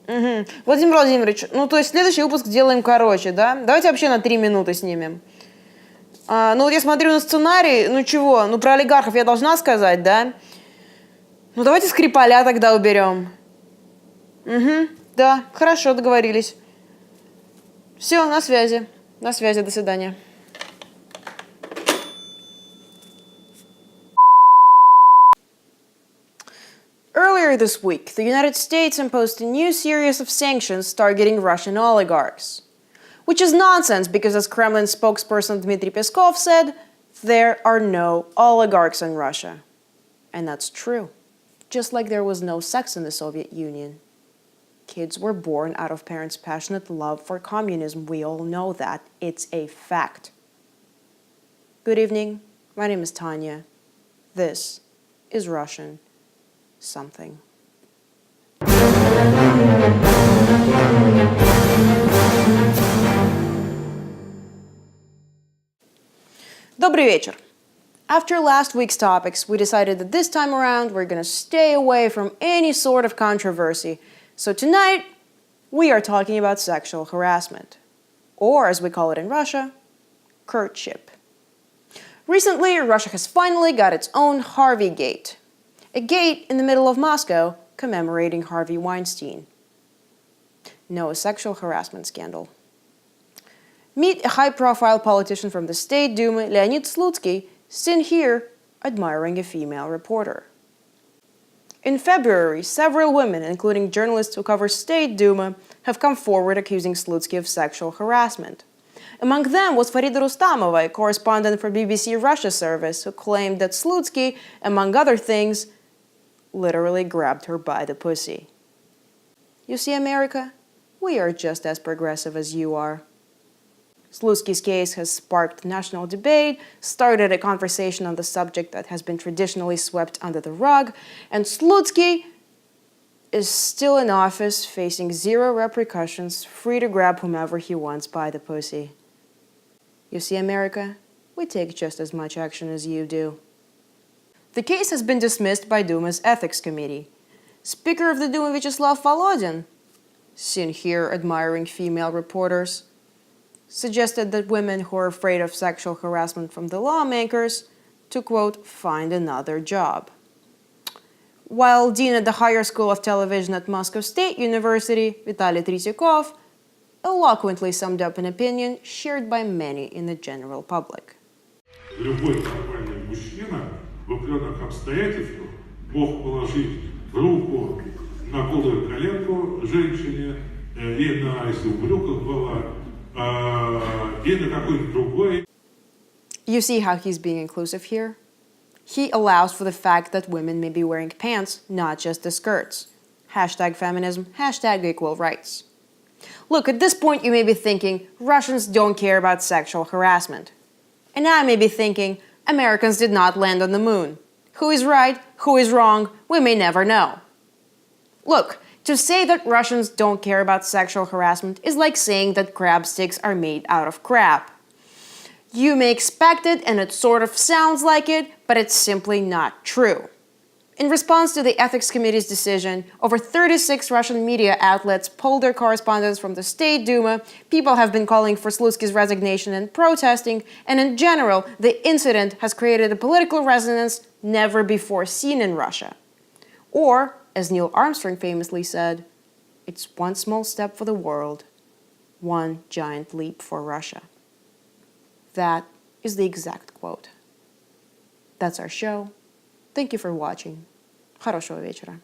Угу. Владимир Владимирович, ну то есть следующий выпуск делаем короче, да? Давайте вообще на 3 минуты снимем. Ну вот я смотрю на сценарий, ну чего, ну про олигархов я должна сказать, да? Ну давайте Скрипаля тогда уберем. Угу, да, хорошо, договорились. Все, на связи. На связи, до свидания. Earlier this week, the United States imposed a new series of sanctions targeting Russian oligarchs. Which is nonsense because, as Kremlin spokesperson Dmitry Peskov said, there are no oligarchs in Russia. And that's true. Just like there was no sex in the Soviet Union. Kids were born out of parents' passionate love for communism. We all know that. It's a fact. Good evening. My name is Tanya. This is Russian something. Добрый вечер. After last week's topics, we decided that this time around we're going to stay away from any sort of controversy. So tonight, we are talking about sexual harassment. Or, as we call it in Russia, courtship. Recently, Russia has finally got its own Harvey Gate. A gate in the middle of Moscow commemorating Harvey Weinstein. No sexual harassment scandal. Meet a high-profile politician from the State Duma, Leonid Slutsky, seen here admiring a female reporter. In February, several women, including journalists who cover State Duma, have come forward accusing Slutsky of sexual harassment. Among them was Farida Rustamova, a correspondent for BBC Russia service, who claimed that Slutsky, among other things, literally grabbed her by the pussy. You see, America, we are just as progressive as you are. Slutsky's case has sparked national debate, started a conversation on the subject that has been traditionally swept under the rug, and Slutsky is still in office, facing zero repercussions, free to grab whomever he wants by the pussy. You see, America, we take just as much action as you do. The case has been dismissed by Duma's Ethics Committee. Speaker of the Duma Vyacheslav Volodin, seen here admiring female reporters, suggested that women who are afraid of sexual harassment from the lawmakers to, quote, find another job. While Dean at the Higher School of Television at Moscow State University, Vitaly Tretьяков, eloquently summed up an opinion shared by many in the general public. Любой нормальный мужчина в определенных обстоятельствах мог положить руку на голую коленку женщине и на, если в брюках была, и на какой-то другой. You see how he's being inclusive here? He allows for the fact that women may be wearing pants, not just the skirts. Hashtag feminism, hashtag equal rights. Look, at this point you may be thinking, Russians don't care about sexual harassment. And I may be thinking, Americans did not land on the moon. Who is right, who is wrong, we may never know. Look, to say that Russians don't care about sexual harassment is like saying that crab sticks are made out of crab. You may expect it, and it sort of sounds like it, but it's simply not true. In response to the Ethics Committee's decision, over 36 Russian media outlets polled their correspondents from the State Duma. People have been calling for Slutsky's resignation and protesting, and in general, the incident has created a political resonance never before seen in Russia. Or, as Neil Armstrong famously said, it's one small step for the world, one giant leap for Russia. That is the exact quote. That's our show. Thank you for watching. Хорошего вечера.